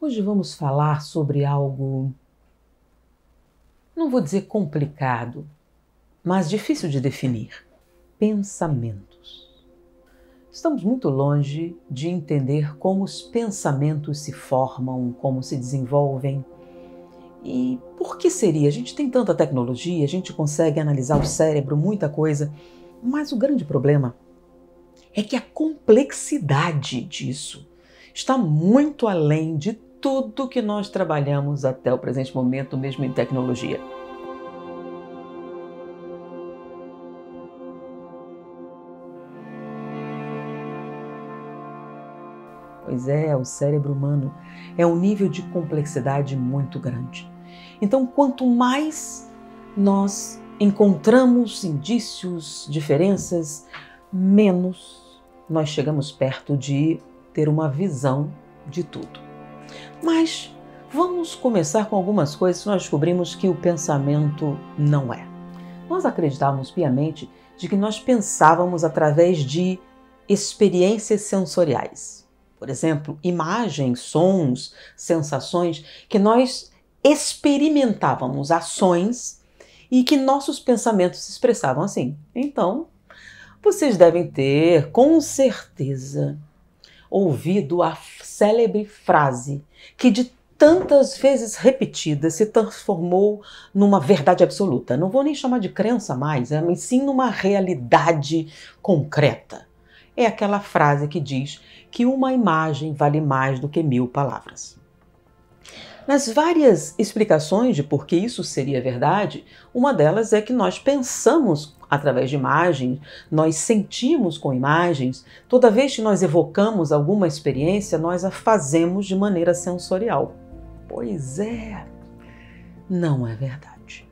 Hoje vamos falar sobre algo, não vou dizer complicado, mas difícil de definir: pensamentos. Estamos muito longe de entender como os pensamentos se formam, como se desenvolvem. E por que seria? A gente tem tanta tecnologia, a gente consegue analisar o cérebro, muita coisa, mas o grande problema é que a complexidade disso está muito além de tudo que nós trabalhamos até o presente momento, mesmo em tecnologia. Pois é, o cérebro humano é um nível de complexidade muito grande. Então, quanto mais nós encontramos indícios, diferenças, menos nós chegamos perto de ter uma visão de tudo. Mas vamos começar com algumas coisas que nós descobrimos que o pensamento não é. Nós acreditávamos piamente de que nós pensávamos através de experiências sensoriais. Por exemplo, imagens, sons, sensações, que nós experimentávamos ações e que nossos pensamentos se expressavam assim. Então, vocês devem ter, com certeza, ouvido a célebre frase que de tantas vezes repetida se transformou numa verdade absoluta. Não vou nem chamar de crença mais, mas sim numa realidade concreta. É aquela frase que diz que uma imagem vale mais do que 1000 palavras. Nas várias explicações de por que isso seria verdade, uma delas é que nós pensamos através de imagens, nós sentimos com imagens, toda vez que nós evocamos alguma experiência, nós a fazemos de maneira sensorial. Pois é, não é verdade.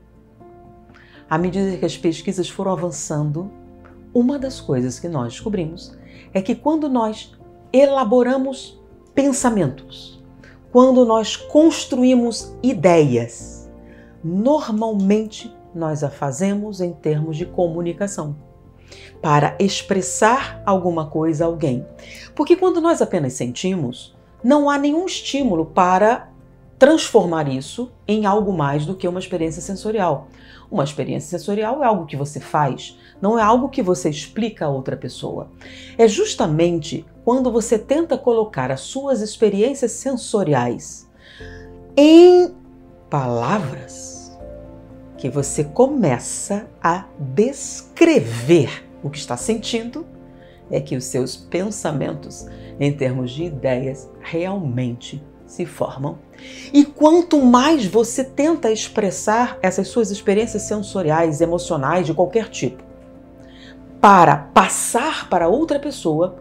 À medida que as pesquisas foram avançando, uma das coisas que nós descobrimos é que quando nós elaboramos pensamentos, quando nós construímos ideias, normalmente nós a fazemos em termos de comunicação, para expressar alguma coisa a alguém. Porque quando nós apenas sentimos, não há nenhum estímulo para transformar isso em algo mais do que uma experiência sensorial. Uma experiência sensorial é algo que você faz, não é algo que você explica a outra pessoa. É justamente quando você tenta colocar as suas experiências sensoriais em palavras que você começa a descrever o que está sentindo, é que os seus pensamentos, em termos de ideias, realmente se formam. E quanto mais você tenta expressar essas suas experiências sensoriais, emocionais, de qualquer tipo, para passar para outra pessoa,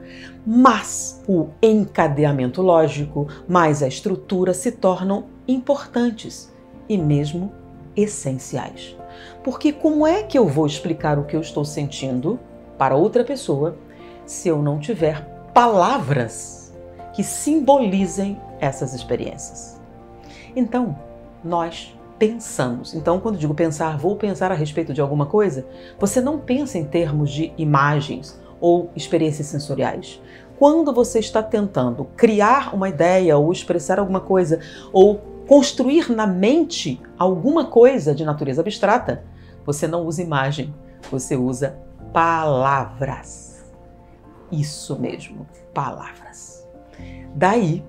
mais o encadeamento lógico, mais a estrutura se tornam importantes e mesmo essenciais. Porque como é que eu vou explicar o que eu estou sentindo para outra pessoa se eu não tiver palavras que simbolizem essas experiências? Então, nós pensamos. Então, quando digo pensar, vou pensar a respeito de alguma coisa, você não pensa em termos de imagens ou experiências sensoriais. Quando você está tentando criar uma ideia ou expressar alguma coisa ou construir na mente alguma coisa de natureza abstrata, você não usa imagem, você usa palavras. Isso mesmo, palavras. Daí,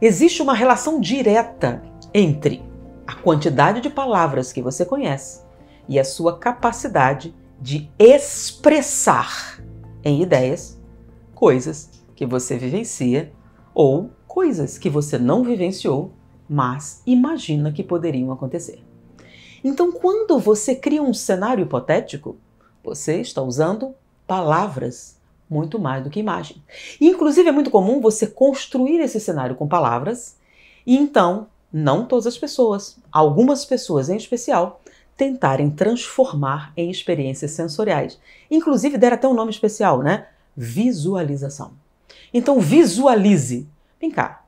existe uma relação direta entre a quantidade de palavras que você conhece e a sua capacidade de expressar em ideias coisas que você vivencia ou coisas que você não vivenciou, mas imagina que poderiam acontecer. Então, quando você cria um cenário hipotético, você está usando palavras muito mais do que imagem. E, inclusive, é muito comum você construir esse cenário com palavras e então, não todas as pessoas, algumas pessoas em especial, tentarem transformar em experiências sensoriais. Inclusive, deram até um nome especial, né? Visualização. Então, visualize. Vem cá,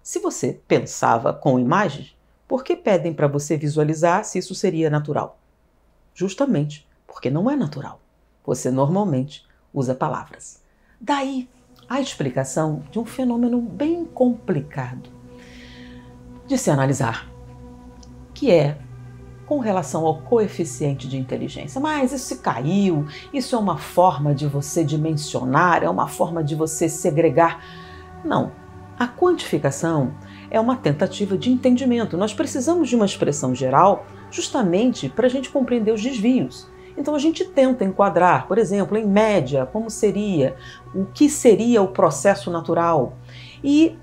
se você pensava com imagens, por que pedem para você visualizar se isso seria natural? Justamente porque não é natural. Você normalmente usa palavras. Daí a explicação de um fenômeno bem complicado. de se analisar, que é com relação ao coeficiente de inteligência. Mas isso se caiu, isso é uma forma de você dimensionar, é uma forma de você segregar. Não, a quantificação é uma tentativa de entendimento. Nós precisamos de uma expressão geral justamente para a gente compreender os desvios. Então a gente tenta enquadrar, por exemplo, em média, como seria, o que seria o processo natural. E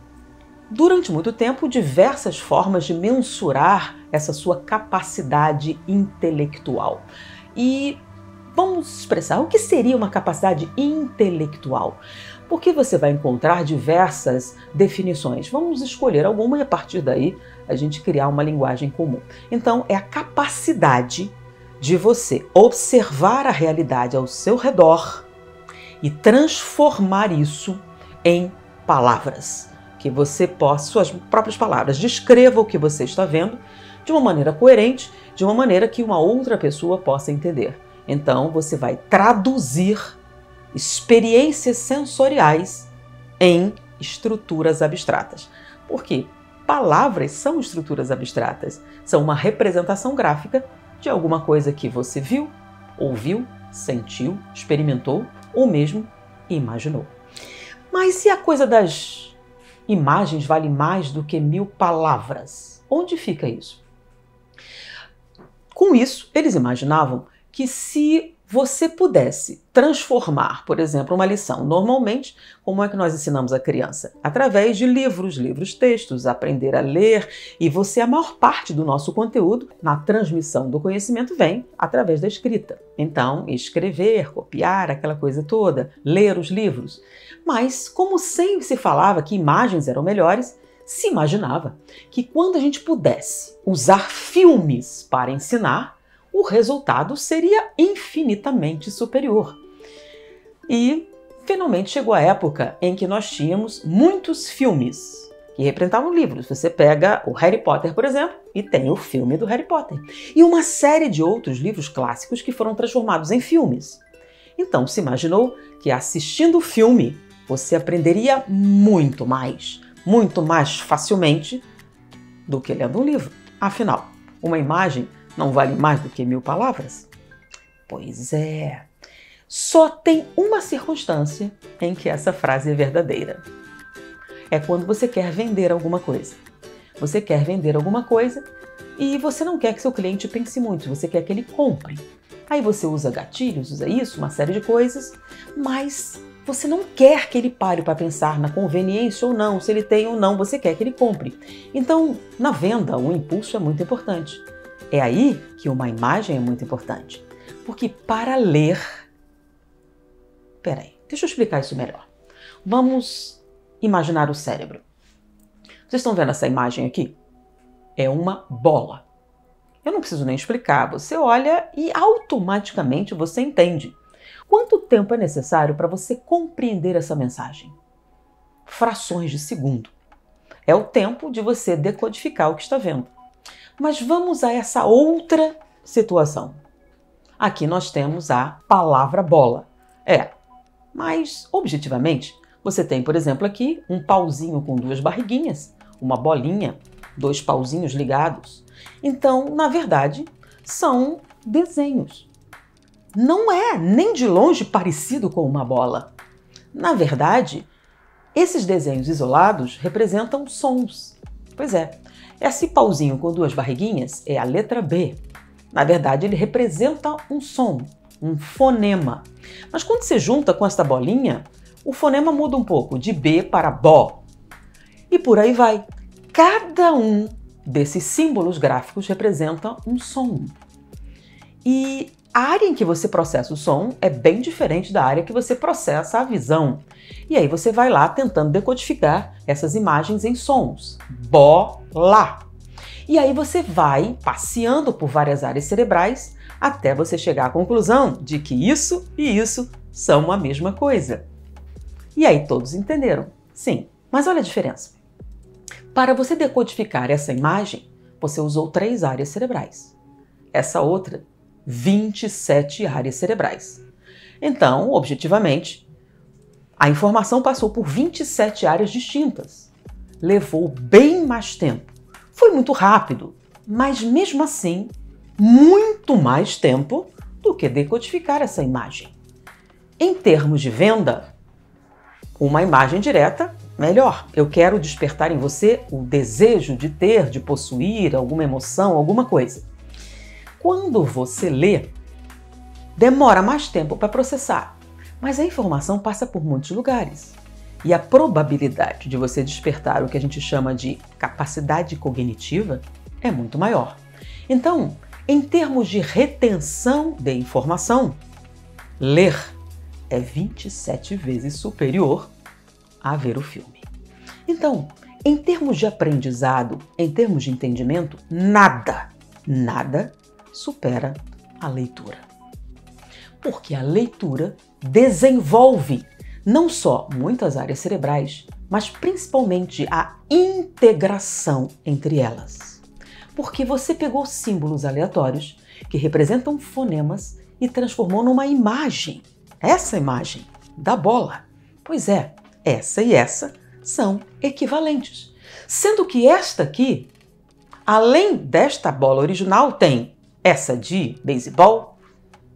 durante muito tempo, diversas formas de mensurar essa sua capacidade intelectual. E vamos expressar o que seria uma capacidade intelectual. Porque você vai encontrar diversas definições. Vamos escolher alguma e a partir daí a gente criar uma linguagem comum. Então, é a capacidade de você observar a realidade ao seu redor e transformar isso em palavras. Que você possa, suas próprias palavras, descreva o que você está vendo de uma maneira coerente, de uma maneira que uma outra pessoa possa entender. Então, você vai traduzir experiências sensoriais em estruturas abstratas. Por quê? Palavras são estruturas abstratas, são uma representação gráfica de alguma coisa que você viu, ouviu, sentiu, experimentou ou mesmo imaginou. Mas se a coisa das imagens vale mais do que 1000 palavras, onde fica isso? Com isso, eles imaginavam que se você pudesse transformar, por exemplo, uma lição, normalmente, como é que nós ensinamos a criança? Através de livros, textos, aprender a ler, e a maior parte do nosso conteúdo na transmissão do conhecimento vem através da escrita. Então, escrever, copiar, aquela coisa toda, ler os livros. Mas, como sempre se falava que imagens eram melhores, se imaginava que quando a gente pudesse usar filmes para ensinar, o resultado seria infinitamente superior. E, finalmente, chegou a época em que nós tínhamos muitos filmes que representavam livros. Você pega o Harry Potter, por exemplo, e tem o filme do Harry Potter. E uma série de outros livros clássicos que foram transformados em filmes. Então, se imaginou que assistindo o filme, você aprenderia muito mais facilmente do que lendo um livro. Afinal, uma imagem não vale mais do que 1000 palavras? Pois é. Só tem uma circunstância em que essa frase é verdadeira. É quando você quer vender alguma coisa. Você quer vender alguma coisa e você não quer que seu cliente pense muito, você quer que ele compre. Aí você usa gatilhos, usa isso, uma série de coisas, mas você não quer que ele pare para pensar na conveniência ou não, se ele tem ou não, você quer que ele compre. Então, na venda, o impulso é muito importante. É aí que uma imagem é muito importante. Porque para ler... Peraí, deixa eu explicar isso melhor. Vamos imaginar o cérebro. Vocês estão vendo essa imagem aqui? É uma bola. Eu não preciso nem explicar. Você olha e automaticamente você entende. Quanto tempo é necessário para você compreender essa mensagem? Frações de segundo. É o tempo de você decodificar o que está vendo. Mas vamos a essa outra situação. Aqui nós temos a palavra bola. Mas objetivamente, você tem, por exemplo, aqui um pauzinho com 2 barriguinhas, uma bolinha, 2 pauzinhos ligados. Então, na verdade, são desenhos. Não é nem de longe parecido com uma bola. Na verdade, esses desenhos isolados representam sons. Pois é. Esse pauzinho com 2 barriguinhas é a letra B. Na verdade, ele representa um som, um fonema. Mas quando você junta com esta bolinha, o fonema muda um pouco, de B para Bó. E por aí vai. Cada um desses símbolos gráficos representa um som. E a área em que você processa o som é bem diferente da área que você processa a visão. E aí você vai lá tentando decodificar essas imagens em sons. Bola. E aí você vai passeando por várias áreas cerebrais até você chegar à conclusão de que isso e isso são a mesma coisa. E aí todos entenderam? Sim, mas olha a diferença. Para você decodificar essa imagem, você usou 3 áreas cerebrais. Essa outra, 27 áreas cerebrais. Então, objetivamente, a informação passou por 27 áreas distintas. Levou bem mais tempo Foi muito rápido, mas mesmo assim, muito mais tempo do que decodificar essa imagem. Em termos de venda, uma imagem direta, melhor. Eu quero despertar em você o desejo de ter, de possuir alguma emoção, alguma coisa. Quando você lê, demora mais tempo para processar, mas a informação passa por muitos lugares. E a probabilidade de você despertar o que a gente chama de capacidade cognitiva é muito maior. Então, em termos de retenção de informação, ler é 27 vezes superior a ver o filme. Então, em termos de aprendizado, em termos de entendimento, nada supera a leitura. Porque a leitura desenvolve não só muitas áreas cerebrais, mas principalmente a integração entre elas. Porque você pegou símbolos aleatórios que representam fonemas e transformou numa imagem. Essa imagem da bola. Pois é, essa e essa são equivalentes. Sendo que esta aqui, além desta bola original, tem essa de beisebol,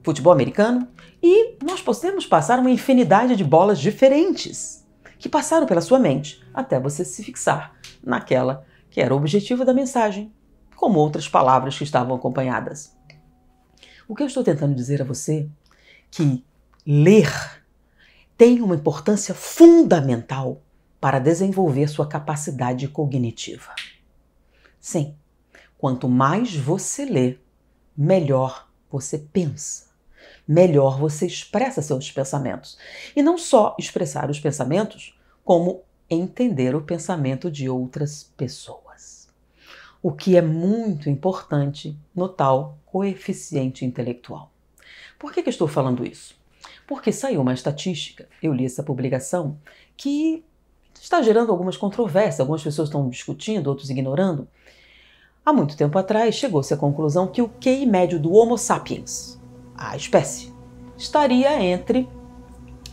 futebol americano, e nós podemos passar uma infinidade de bolas diferentes que passaram pela sua mente até você se fixar naquela que era o objetivo da mensagem, como outras palavras que estavam acompanhadas. O que eu estou tentando dizer a você é que ler tem uma importância fundamental para desenvolver sua capacidade cognitiva. Sim, quanto mais você lê, melhor você pensa. Melhor você expressa seus pensamentos. E não só expressar os pensamentos, como entender o pensamento de outras pessoas. O que é muito importante no tal coeficiente intelectual. Por que eu estou falando isso? Porque saiu uma estatística, eu li essa publicação, que está gerando algumas controvérsias, algumas pessoas estão discutindo, outros ignorando. Há muito tempo atrás, chegou-se à conclusão que o QI médio do Homo sapiens, a espécie, estaria entre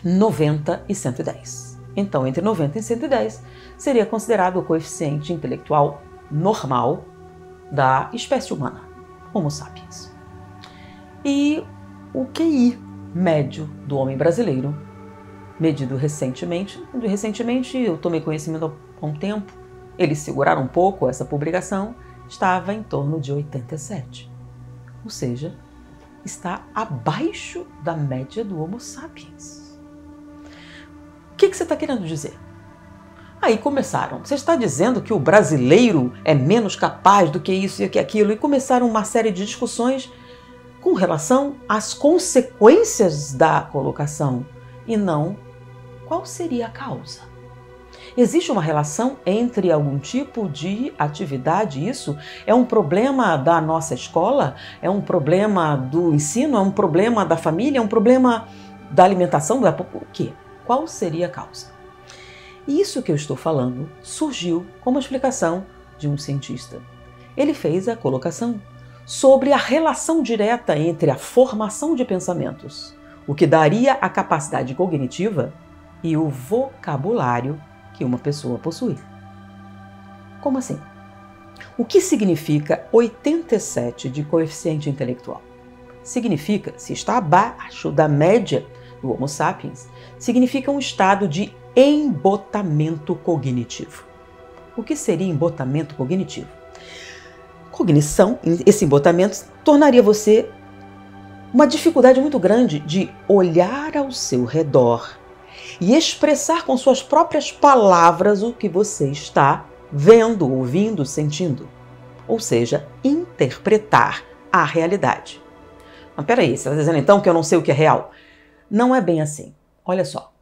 90 e 110. Então, entre 90 e 110 seria considerado o coeficiente intelectual normal da espécie humana, Homo sapiens. E o QI médio do homem brasileiro, medido recentemente, eu tomei conhecimento há um tempo, eles seguraram um pouco essa publicação, estava em torno de 87. Ou seja, está abaixo da média do Homo sapiens. O que você está querendo dizer? Aí começaram, você está dizendo que o brasileiro é menos capaz do que isso e que aquilo, e começaram uma série de discussões com relação às consequências da colocação e não qual seria a causa. Existe uma relação entre algum tipo de atividade? Isso é um problema da nossa escola? É um problema do ensino? É um problema da família? É um problema da alimentação? O quê? Qual seria a causa? Isso que eu estou falando surgiu como explicação de um cientista. Ele fez a colocação sobre a relação direta entre a formação de pensamentos, o que daria a capacidade cognitiva, e o vocabulário que uma pessoa possui. Como assim? O que significa 87 de coeficiente intelectual? Significa, se está abaixo da média do Homo sapiens, significa um estado de embotamento cognitivo. O que seria embotamento cognitivo? Cognição, esse embotamento, tornaria você uma dificuldade muito grande de olhar ao seu redor e expressar com suas próprias palavras o que você está vendo, ouvindo, sentindo. Ou seja, interpretar a realidade. Mas peraí, você está dizendo então que eu não sei o que é real? Não é bem assim. Olha só.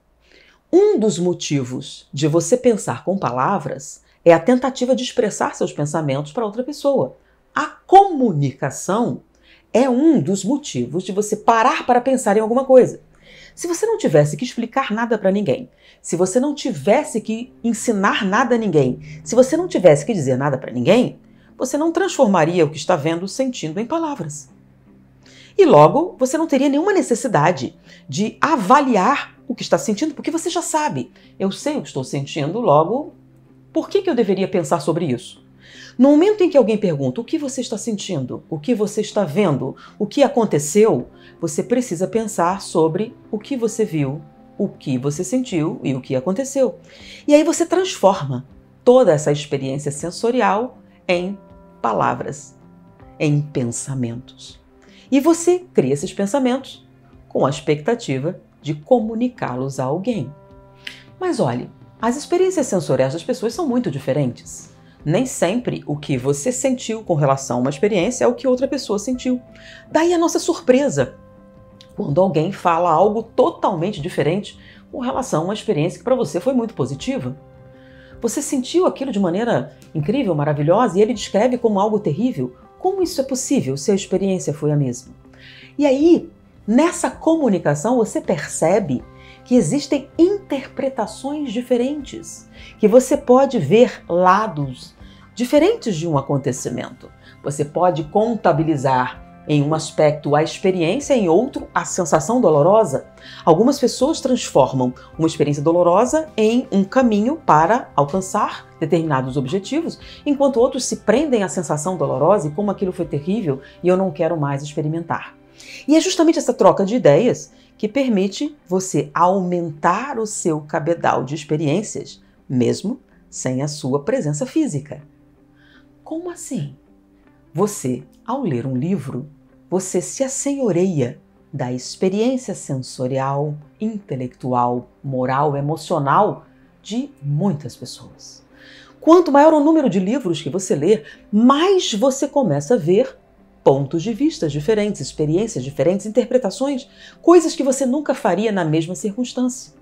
Um dos motivos de você pensar com palavras é a tentativa de expressar seus pensamentos para outra pessoa. A comunicação é um dos motivos de você parar para pensar em alguma coisa. Se você não tivesse que explicar nada para ninguém, se você não tivesse que ensinar nada a ninguém, se você não tivesse que dizer nada para ninguém, você não transformaria o que está vendo, sentindo em palavras. E logo, você não teria nenhuma necessidade de avaliar o que está sentindo, porque você já sabe. Eu sei o que estou sentindo, logo, por que eu deveria pensar sobre isso? No momento em que alguém pergunta o que você está sentindo, o que você está vendo, o que aconteceu, você precisa pensar sobre o que você viu, o que você sentiu e o que aconteceu. E aí você transforma toda essa experiência sensorial em palavras, em pensamentos. E você cria esses pensamentos com a expectativa de comunicá-los a alguém. Mas olhe, as experiências sensoriais das pessoas são muito diferentes. Nem sempre o que você sentiu com relação a uma experiência é o que outra pessoa sentiu. Daí a nossa surpresa quando alguém fala algo totalmente diferente com relação a uma experiência que para você foi muito positiva. Você sentiu aquilo de maneira incrível, maravilhosa, e ele descreve como algo terrível. Como isso é possível se a experiência foi a mesma? E aí, nessa comunicação, você percebe que existem interpretações diferentes, que você pode ver lados diferentes de um acontecimento. Você pode contabilizar em um aspecto a experiência, em outro a sensação dolorosa. Algumas pessoas transformam uma experiência dolorosa em um caminho para alcançar determinados objetivos, enquanto outros se prendem à sensação dolorosa e como aquilo foi terrível e eu não quero mais experimentar. E é justamente essa troca de ideias que permite você aumentar o seu cabedal de experiências, mesmo sem a sua presença física. Como assim? Você, ao ler um livro, você se assenhoreia da experiência sensorial, intelectual, moral, emocional de muitas pessoas. Quanto maior o número de livros que você lê, mais você começa a ver pontos de vista diferentes, experiências diferentes, interpretações, coisas que você nunca faria na mesma circunstância.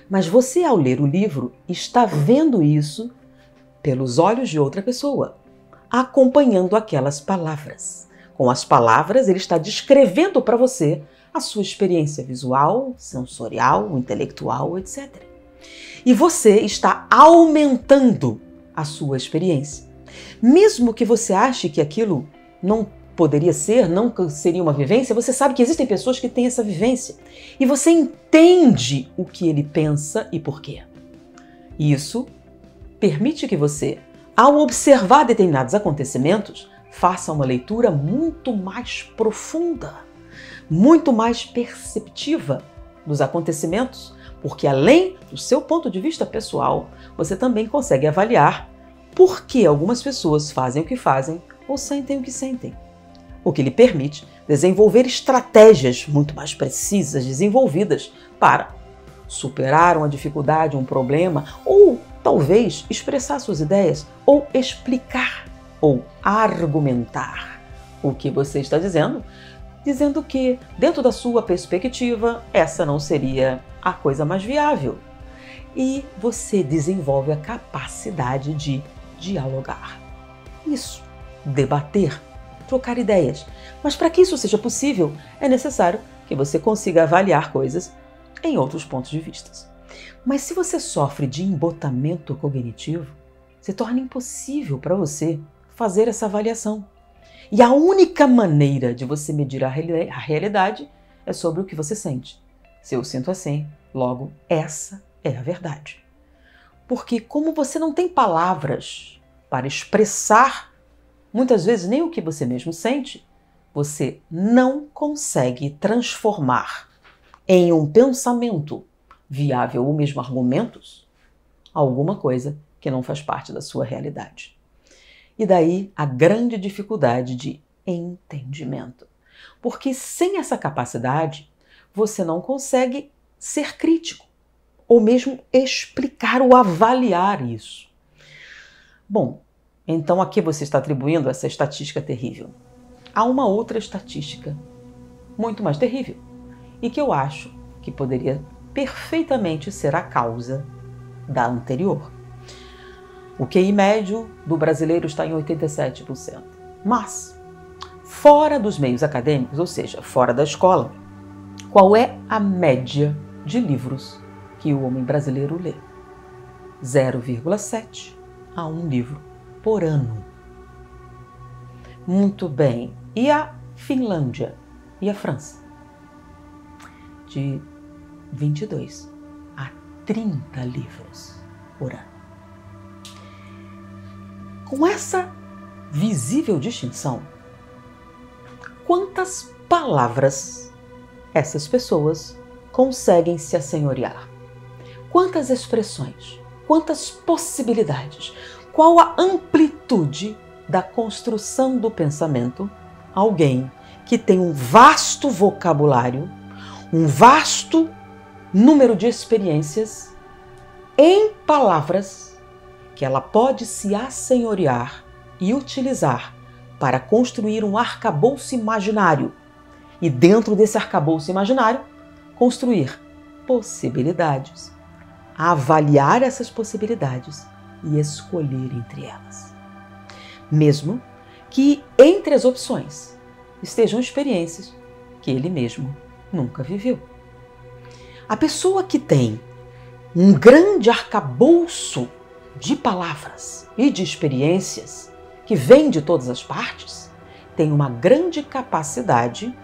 Mas você, ao ler o livro, está vendo isso pelos olhos de outra pessoa, acompanhando aquelas palavras. Com as palavras, ele está descrevendo para você a sua experiência visual, sensorial, intelectual, etc. E você está aumentando a sua experiência. Mesmo que você ache que aquilo não poderia ser, não seria uma vivência, você sabe que existem pessoas que têm essa vivência. E você entende o que ele pensa e por quê. Isso permite que você, ao observar determinados acontecimentos, faça uma leitura muito mais profunda, muito mais perceptiva dos acontecimentos, porque além do seu ponto de vista pessoal, você também consegue avaliar por que algumas pessoas fazem o que fazem ou sentem o que sentem. O que lhe permite desenvolver estratégias muito mais precisas, desenvolvidas para superar uma dificuldade, um problema, ou talvez expressar suas ideias, ou explicar, ou argumentar o que você está dizendo que, dentro da sua perspectiva, essa não seria a coisa mais viável. E você desenvolve a capacidade de dialogar. Isso, debater, trocar ideias. Mas para que isso seja possível, é necessário que você consiga avaliar coisas em outros pontos de vista. Mas se você sofre de embotamento cognitivo, se torna impossível para você fazer essa avaliação. E a única maneira de você medir a realidade é sobre o que você sente. Se eu sinto assim, logo essa é a verdade. Porque como você não tem palavras para expressar muitas vezes nem o que você mesmo sente, você não consegue transformar em um pensamento viável ou mesmo argumentos alguma coisa que não faz parte da sua realidade. E daí a grande dificuldade de entendimento. Porque sem essa capacidade, você não consegue ser crítico ou mesmo explicar ou avaliar isso. Bom, então a que você está atribuindo essa estatística terrível? Há uma outra estatística muito mais terrível e que eu acho que poderia perfeitamente ser a causa da anterior. O QI médio do brasileiro está em 87%. Mas, fora dos meios acadêmicos, ou seja, fora da escola, qual é a média de livros que o homem brasileiro lê? 0,7 a 1 livro por ano. Muito bem. E a Finlândia? E a França? De 22 a 30 livros por ano. Com essa visível distinção, quantas palavras essas pessoas conseguem se assenhorear? Quantas expressões? Quantas possibilidades? Qual a amplitude da construção do pensamento? Alguém que tem um vasto vocabulário, um vasto número de experiências em palavras que ela pode se assenhorear e utilizar para construir um arcabouço imaginário e dentro desse arcabouço imaginário construir possibilidades, avaliar essas possibilidades e escolher entre elas. Mesmo que entre as opções estejam experiências que ele mesmo nunca viveu. A pessoa que tem um grande arcabouço de palavras e de experiências que vem de todas as partes, tem uma grande capacidade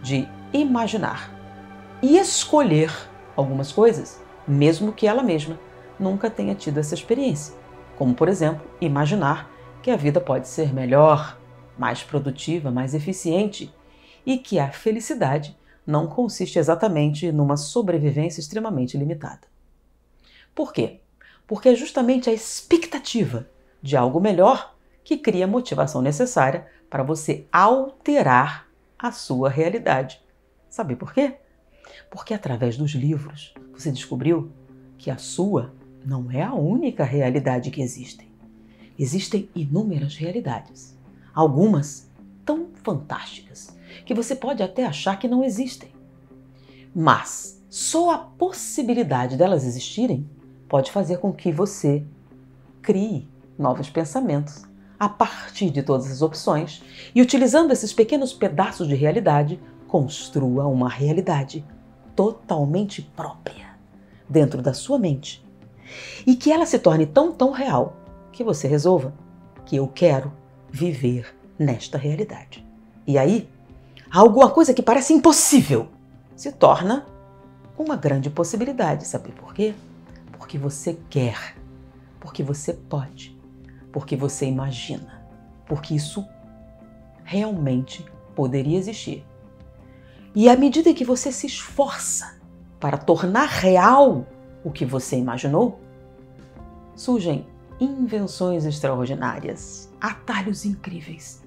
de imaginar e escolher algumas coisas, mesmo que ela mesma nunca tenha tido essa experiência. Como, por exemplo, imaginar que a vida pode ser melhor, mais produtiva, mais eficiente e que a felicidade não consiste exatamente numa sobrevivência extremamente limitada. Por quê? Porque é justamente a expectativa de algo melhor que cria a motivação necessária para você alterar a sua realidade. Sabe por quê? Porque através dos livros você descobriu que a sua não é a única realidade que existe. Existem inúmeras realidades, algumas tão fantásticas que você pode até achar que não existem. Mas só a possibilidade delas existirem pode fazer com que você crie novos pensamentos a partir de todas as opções e, utilizando esses pequenos pedaços de realidade, construa uma realidade totalmente própria dentro da sua mente e que ela se torne tão real que você resolva que eu quero viver nesta realidade. E aí, alguma coisa que parece impossível se torna uma grande possibilidade. Sabe por quê? Porque você quer, porque você pode, porque você imagina, porque isso realmente poderia existir. E à medida que você se esforça para tornar real o que você imaginou, surgem invenções extraordinárias, atalhos incríveis,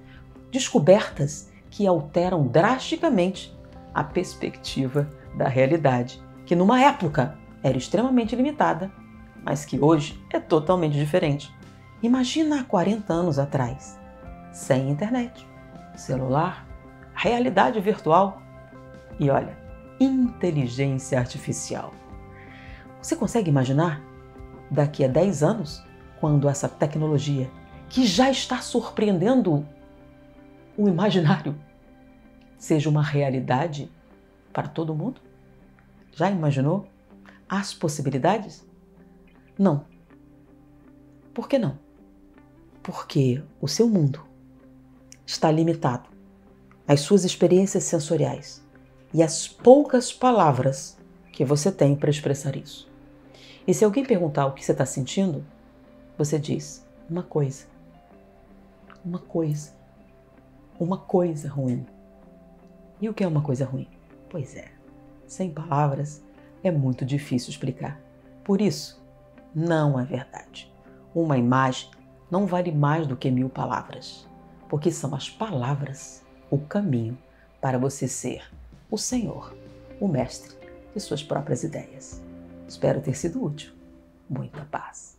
descobertas que alteram drasticamente a perspectiva da realidade, que numa época era extremamente limitada, mas que hoje é totalmente diferente. Imagina há 40 anos atrás, sem internet, celular, realidade virtual e olha, inteligência artificial. Você consegue imaginar daqui a 10 anos, quando essa tecnologia, que já está surpreendendo o imaginário, seja uma realidade para todo mundo? Já imaginou as possibilidades? Não. Por que não? Porque o seu mundo está limitado às suas experiências sensoriais e às poucas palavras que você tem para expressar isso. E se alguém perguntar o que você está sentindo, você diz uma coisa ruim. E o que é uma coisa ruim? Pois é, sem palavras é muito difícil explicar. Por isso, não é verdade. Uma imagem não vale mais do que 1000 palavras, porque são as palavras o caminho para você ser o Senhor, o mestre de suas próprias ideias. Espero ter sido útil. Muita paz.